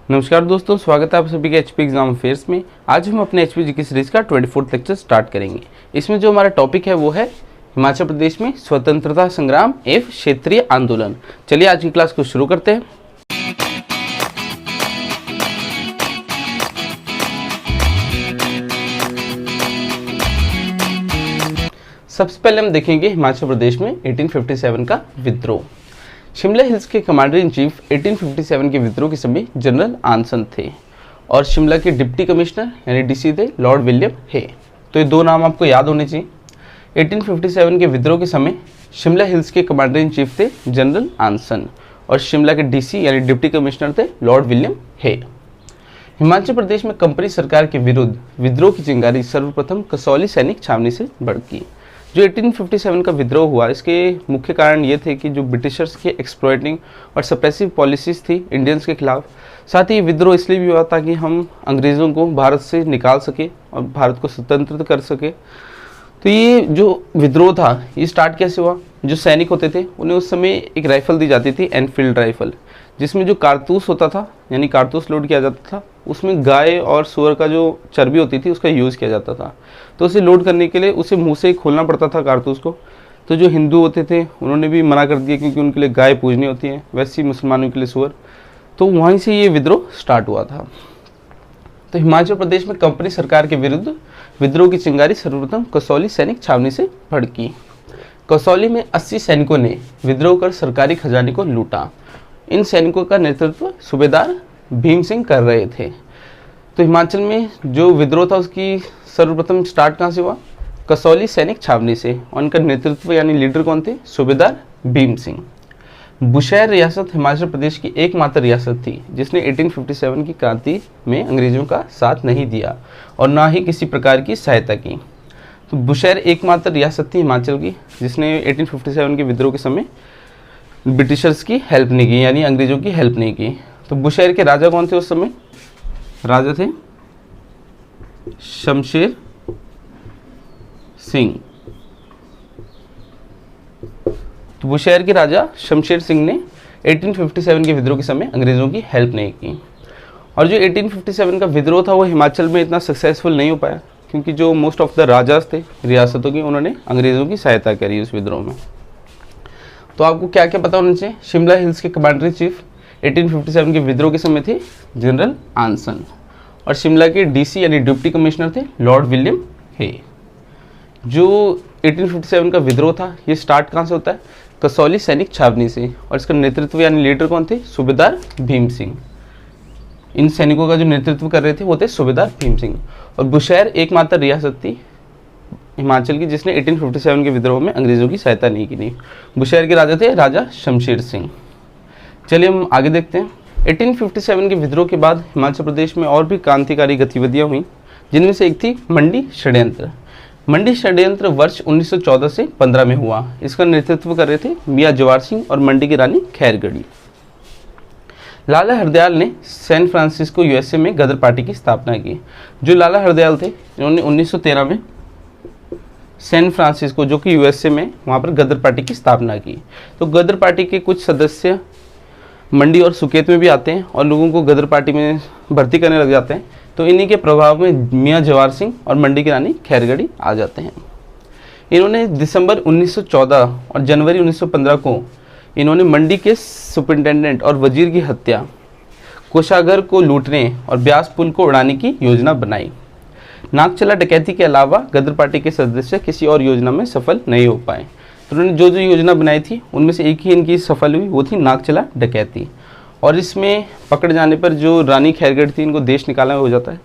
नमस्कार दोस्तों, स्वागत है आप सभी के एचपी एग्जाम अफेयर्स में। आज हम अपने एचपी जीके सीरीज का 24th लेक्चर स्टार्ट करेंगे। इसमें जो हमारा टॉपिक है वो है हिमाचल प्रदेश में स्वतंत्रता संग्राम एवं क्षेत्रीय आंदोलन। चलिए आज की क्लास को शुरू करते हैं। सबसे पहले हम देखेंगे हिमाचल प्रदेश में 1857 का विद्रोह। शिमला हिल्स के कमांडर इन चीफ 1857 के विद्रोह के समय जनरल आनसन थे और शिमला के डिप्टी कमिश्नर यानी डीसी थे लॉर्ड विलियम हे। तो ये दो नाम आपको याद होने चाहिए। 1857 के विद्रोह के समय शिमला हिल्स के कमांडर इन चीफ थे जनरल आनसन और शिमला के डीसी यानी डिप्टी कमिश्नर थे लॉर्ड विलियम हे। हिमाचल प्रदेश में कंपनी सरकार के विरुद्ध विद्रोह की चिंगारी सर्वप्रथम कसौली सैनिक छावनी से भड़की। जो 1857 का विद्रोह हुआ, इसके मुख्य कारण ये थे कि जो ब्रिटिशर्स की एक्सप्लॉइटिंग और सप्रेसिव पॉलिसीज थी इंडियंस के खिलाफ। साथ ही विद्रोह इसलिए भी हुआ ताकि हम अंग्रेज़ों को भारत से निकाल सके और भारत को स्वतंत्र कर सके। तो ये जो विद्रोह था ये स्टार्ट कैसे हुआ? जो सैनिक होते थे उन्हें उस समय एक राइफ़ल दी जाती थी, एनफील्ड राइफ़ल, जिसमें जो कारतूस होता था यानी कारतूस लोड किया जाता था, उसमें गाय और सूअर का जो चर्बी होती थी उसका यूज़ किया जाता था। तो उसे लोड करने के लिए उसे मुंह से खोलना पड़ता था कारतूस को। तो जो हिंदू होते थे उन्होंने भी मना कर दिया क्योंकि उनके लिए गाय पूजनी होती है, वैसे ही मुसलमानों के लिए सूअर। तो वहीं से ये विद्रोह स्टार्ट हुआ था। तो हिमाचल प्रदेश में कंपनी सरकार के विरुद्ध विद्रोह की चिंगारी सर्वप्रथम कसौली सैनिक छावनी से भड़की। कसौली में 80 सैनिकों ने विद्रोह कर सरकारी खजाने को लूटा। इन सैनिकों का नेतृत्व सूबेदार भीम सिंह कर रहे थे। तो हिमाचल में जो विद्रोह था उसकी सर्वप्रथम स्टार्ट कहाँ से हुआ? कसौली सैनिक छावनी से। और उनका नेतृत्व यानी लीडर कौन थे? सूबेदार भीम सिंह। बुशैर रियासत हिमाचल प्रदेश की एकमात्र रियासत थी जिसने 1857 की क्रांति में अंग्रेजों का साथ नहीं दिया और ना ही किसी प्रकार की सहायता की। तो बुशैर एकमात्र रियासत थी हिमाचल की जिसने 1857 के विद्रोह के समय ब्रिटिशर्स की हेल्प नहीं की, यानी अंग्रेजों की हेल्प नहीं की। तो बुशैर के राजा कौन थे उस समय? राजा थे शमशेर सिंह। तो बुशैर के राजा शमशेर सिंह ने 1857 के विद्रोह के समय अंग्रेजों की हेल्प नहीं की। और जो 1857 का विद्रोह था वो हिमाचल में इतना सक्सेसफुल नहीं हो पाया क्योंकि जो मोस्ट ऑफ द राजास थे रियासतों की, उन्होंने अंग्रेजों की सहायता करी उस विद्रोह में। तो आपको क्या क्या पता होना चाहिए? शिमला हिल्स के कमांडर इन चीफ 1857 के विद्रोह के समय थे जनरल आनसन और शिमला के डीसी यानी डिप्टी कमिश्नर थे लॉर्ड विलियम हे। जो 1857 का विद्रोह था ये स्टार्ट कहाँ से होता है? कसौली सैनिक छावनी से। और इसका नेतृत्व यानी लीडर कौन थे? सूबेदार भीम सिंह। इन सैनिकों का जो नेतृत्व कर रहे थे वो थे सूबेदार भीम सिंह। और बुशैर एकमात्र रियासत थी हिमाचल की जिसने 1857 के विद्रोह में अंग्रेजों की सहायता नहीं की। बुशैर के राजा थे राजा शमशेर सिंह। चलिए हम आगे देखते हैं। 1857 के विद्रोह के बाद हिमाचल प्रदेश में और भी क्रांतिकारी गतिविधियां हुई जिनमें से एक थी मंडी षड्यंत्र। मंडी षड्यंत्र वर्ष 1914 से 15 में हुआ। इसका नेतृत्व कर रहे थे मियाँ जवाहर सिंह और मंडी की रानी खैरगढ़ी। लाला हरदयाल ने सैन फ्रांसिस्को यूएसए में गदर पार्टी की स्थापना की। जो लाला हरदयाल थे इन्होंने 1913 में सैन फ्रांसिस्को जो कि यूएसए में वहाँ पर गदर पार्टी की स्थापना की। तो गदर पार्टी के कुछ सदस्य मंडी और सुकेत में भी आते हैं और लोगों को गदर पार्टी में भर्ती करने लग जाते हैं। तो इन्हीं के प्रभाव में मियाँ जवाहर सिंह और मंडी की रानी खैरगढ़ी आ जाते हैं। इन्होंने दिसंबर 1914 और जनवरी 1915 को इन्होंने मंडी के सुपरिटेंडेंट और वजीर की हत्या, कोषागार को लूटने और ब्यास पुल को उड़ाने की योजना बनाई। नागचला डकैती के अलावा गदर पार्टी के सदस्य किसी और योजना में सफल नहीं हो पाए। तो उन्होंने जो जो योजना बनाई थी उनमें से एक ही इनकी सफल हुई, वो थी नागचला डकैती। और इसमें पकड़ जाने पर जो रानी खैरगढ़ थी इनको देश निकालना हो जाता है।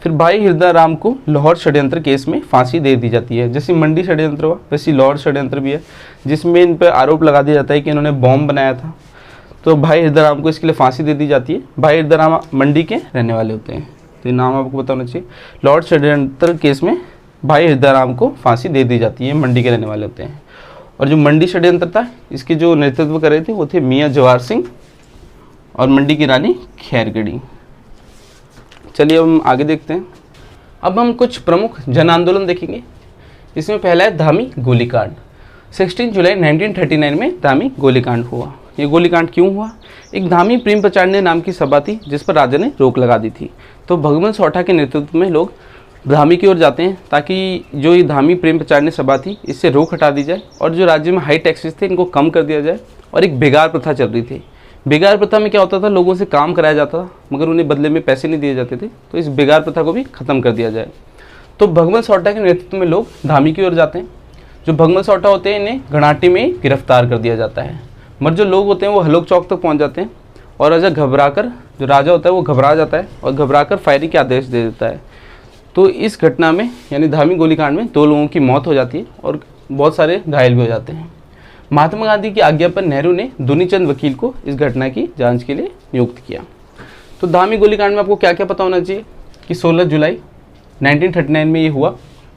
फिर भाई हृदय राम को लाहौर षड्यंत्र केस में फांसी दे दी जाती है। जैसे मंडी षड्यंत्र हुआ वैसे लाहौर षड्यंत्र भी है जिसमें इन पर आरोप लगा दिया जाता है कि इन्होंने बॉम्ब बनाया था। तो भाई हृदय राम को इसके लिए फांसी दे दी जाती है। भाई हृदय राम मंडी के रहने वाले होते हैं, तो ये नाम आपको पता होना चाहिए। लाहौर षड्यंत्र केस में भाई हृदय राम को फांसी दे दी जाती है, मंडी के रहने वाले होते हैं। और जो मंडी षड्यंत्र था इसके जो नेतृत्व कर रहे थे वो थे मियाँ जवाहर सिंह और मंडी की रानी खैरगढ़ी। चलिए हम आगे देखते हैं। अब हम कुछ प्रमुख जन आंदोलन देखेंगे। इसमें पहला है धामी गोलीकांड। 16 जुलाई 1939 में धामी गोलीकांड हुआ। ये गोलीकांड क्यों हुआ? एक धामी प्रेम प्रचारने नाम की सभा थी जिस पर राजा ने रोक लगा दी थी। तो भगवंत सौठा के नेतृत्व में लोग धामी की ओर जाते हैं ताकि जो ये धामी प्रेम प्रचारने सभा थी इससे रोक हटा दी जाए और जो राज्य में हाई टैक्सेस थे इनको कम कर दिया जाए। और एक बेगार प्रथा चल रही थी। बेगार प्रथा में क्या होता था, लोगों से काम कराया जाता था मगर उन्हें बदले में पैसे नहीं दिए जाते थे, तो इस बेगार प्रथा को भी खत्म कर दिया जाए। तो भगवंत सौठा के नेतृत्व में लोग धामी की ओर जाते हैं। जो भगवंत सौठा होते हैं इन्हें घणाटी में गिरफ्तार कर दिया जाता है, मगर जो लोग होते हैं वो हलोक चौक तक पहुंच जाते हैं और राजा घबराकर, जो राजा होता है वो घबरा जाता है और घबराकर फायरिंग के आदेश दे देता है। तो इस घटना में यानी धामी गोलीकांड में 2 लोगों की मौत हो जाती है और बहुत सारे घायल भी हो जाते हैं। महात्मा गांधी की आज्ञा पर नेहरू ने दुनीचंद वकील को इस घटना की जांच के लिए नियुक्त किया। तो धामी गोलीकांड में आपको क्या क्या पता होना चाहिए कि 16 जुलाई 1939 में ये हुआ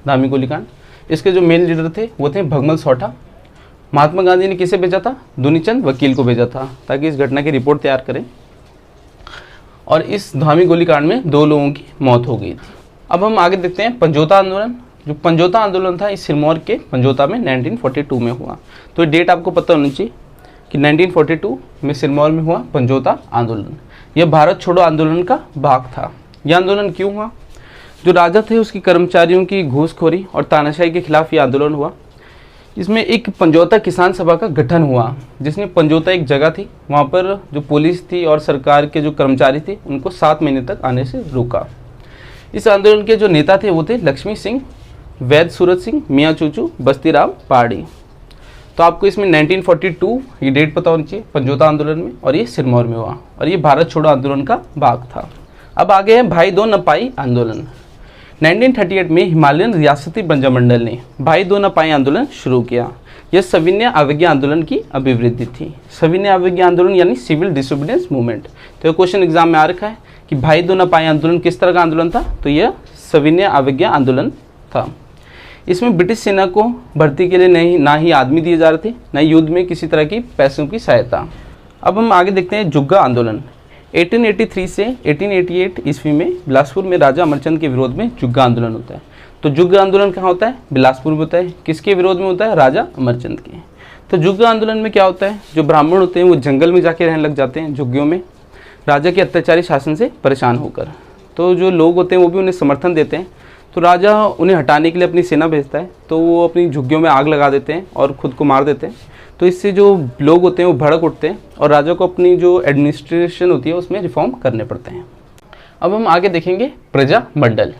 धामी गोलीकांड। इसके जो मेन लीडर थे वो थे भगवंत सौठा। महात्मा गांधी ने किसे भेजा था? दुनीचंद वकील को भेजा था ताकि इस घटना की रिपोर्ट तैयार करें। और इस धामी गोलीकांड में 2 लोगों की मौत हो गई थी। अब हम आगे देखते हैं पंजोता आंदोलन। जो पंजोता आंदोलन था इस सिरमौर के पंजोता में 1942 में हुआ। तो ये डेट आपको पता होनी चाहिए कि 1942 में सिरमौर में हुआ पंजोता आंदोलन। यह भारत छोड़ो आंदोलन का भाग था। यह आंदोलन क्यों हुआ? जो राजा थे उसकी कर्मचारियों की घूसखोरी और तानाशाही के खिलाफ ये आंदोलन हुआ। इसमें एक पंजोता किसान सभा का गठन हुआ जिसमें पंजोता एक जगह थी, वहाँ पर जो पुलिस थी और सरकार के जो कर्मचारी थे उनको 7 महीने तक आने से रोका। इस आंदोलन के जो नेता थे वो थे लक्ष्मी सिंह, वैद्य सूरत सिंह, मियाँ चूचू, बस्तीराम पहाड़ी। तो आपको इसमें 1942 ये डेट पता होनी चाहिए पंजोता आंदोलन में, और ये सिरमौर में हुआ और ये भारत छोड़ो आंदोलन का भाग था। अब आगे है भाई दो नपाई आंदोलन। 1938 में हिमालयन रियासती प्रजामंडल ने भाई दो नपाई आंदोलन शुरू किया। यह सविनय अवज्ञा आंदोलन की अभिवृद्धि थी। सविनय अवज्ञा आंदोलन यानी सिविल डिसोबीडियंस मूवमेंट। तो ये क्वेश्चन एग्जाम में आ रखा है कि भाई दो नपाई आंदोलन किस तरह का आंदोलन था? तो यह सविनय अवज्ञा आंदोलन था। इसमें ब्रिटिश सेना को भर्ती के लिए ना ही आदमी दिए जा रहे थे, ना ही युद्ध में किसी तरह की पैसों की सहायता। अब हम आगे देखते हैं जुग्गा आंदोलन। 1883 से 1888 ईस्वी में बिलासपुर में राजा अमरचंद के विरोध में जुग्गा आंदोलन होता है। तो जुग्गा आंदोलन कहाँ होता है? बिलासपुर में होता है। किसके विरोध में होता है? राजा अमरचंद के। तो जुग्गा आंदोलन में क्या होता है, जो ब्राह्मण होते हैं वो जंगल में जाके रहने लग जाते हैं झुग्गियों में, राजा के अत्याचारी शासन से परेशान होकर। तो जो लोग होते हैं वो भी उन्हें समर्थन देते हैं। तो राजा उन्हें हटाने के लिए अपनी सेना भेजता है, तो वो अपनी झुग्गियों में आग लगा देते हैं और खुद को मार देते हैं। तो इससे जो लोग होते हैं वो भड़क उठते हैं और राजा को अपनी जो एडमिनिस्ट्रेशन होती है उसमें रिफॉर्म करने पड़ते हैं। अब हम आगे देखेंगे प्रजा मंडल।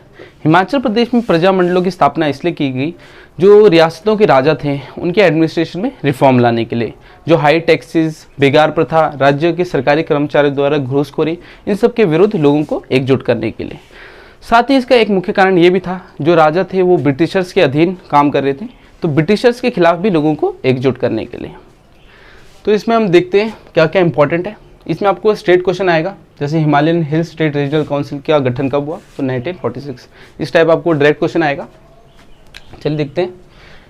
हिमाचल प्रदेश में प्रजा मंडलों की स्थापना इसलिए की गई, जो रियासतों के राजा थे उनके एडमिनिस्ट्रेशन में रिफॉर्म लाने के लिए। जो हाई टैक्सेस, बेगार प्रथा, राज्य के सरकारी कर्मचारियों द्वारा घूसखोरी, इन सब के विरुद्ध लोगों को एकजुट करने के लिए। साथ ही इसका एक मुख्य कारण ये भी था, जो राजा थे वो ब्रिटिशर्स के अधीन काम कर रहे थे, तो ब्रिटिशर्स के खिलाफ भी लोगों को एकजुट करने के लिए। तो इसमें हम देखते हैं क्या क्या इंपॉर्टेंट है। इसमें आपको स्टेट क्वेश्चन आएगा, जैसे Himalayan hill state regional council का गठन कब हुआ? तो 1946। इस टाइप आपको डायरेक्ट क्वेश्चन आएगा। चलिए देखते हैं।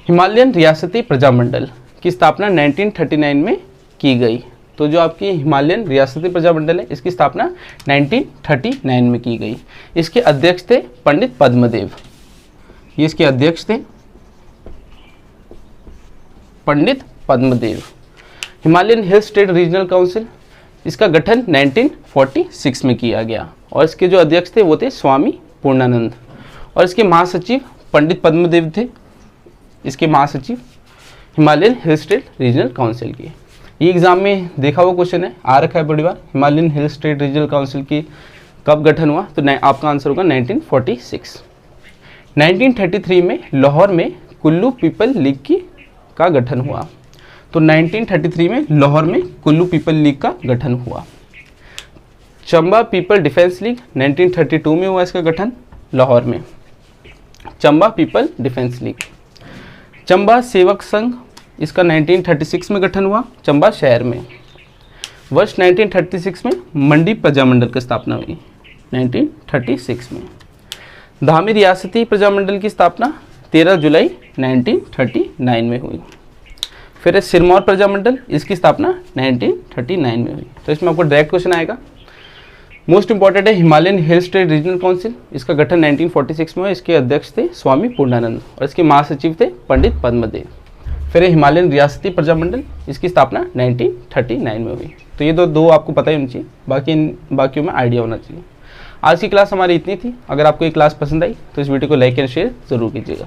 हिमालयन रियासती प्रजामंडल की स्थापना 1939 में की गई। तो जो आपकी हिमालयन रियासती प्रजामंडल है इसकी स्थापना 1939 में की गई। इसके अध्यक्ष थे पंडित पद्मदेव। ये इसके अध्यक्ष थे Pandit Padmadev. Himalayan hill state regional council, इसका गठन 1946 में किया गया और इसके जो अध्यक्ष थे वो थे स्वामी पूर्णानंद और इसके महासचिव पंडित पद्मदेव थे। इसके महासचिव Himalayan hill state regional council के। ये एग्जाम में देखा हुआ क्वेश्चन है, आ रखा है बड़ी बार। Himalayan hill state regional council की कब गठन हुआ? तो आपका आंसर होगा 1946। 1933 में लाहौर में कुल्लू पीपल लीग का गठन हुआ। तो 1933 में लाहौर में कुल्लू पीपल लीग का गठन हुआ। चंबा पीपल डिफेंस लीग 1932 में हुआ इसका गठन लाहौर में। Chamba people defence league. Chamba Sevak Sangh, इसका 1936 में गठन हुआ चंबा शहर में। वर्ष 1936 में मंडी प्रजामंडल की स्थापना हुई 1936 में। धामी रियासती प्रजामंडल की स्थापना 13 जुलाई 1939 में हुई। फिर सिरमौर प्रजामंडल, इसकी स्थापना 1939 में हुई। तो इसमें आपको डायरेक्ट क्वेश्चन आएगा। मोस्ट इंपॉर्टेंट है Himalayan hill state regional council, इसका गठन 1946 में हुआ। इसके अध्यक्ष थे स्वामी पूर्णानंद और इसके महासचिव थे पंडित पद्मदेव। फिर हिमालयन रियासती प्रजामंडल, इसकी स्थापना 1939 में हुई। तो ये दो आपको पता ही होनी चाहिए, बाकियों में आइडिया होना चाहिए। आज की क्लास हमारी इतनी थी। अगर आपको ये क्लास पसंद आई तो इस वीडियो को लाइक एंड शेयर ज़रूर कीजिएगा।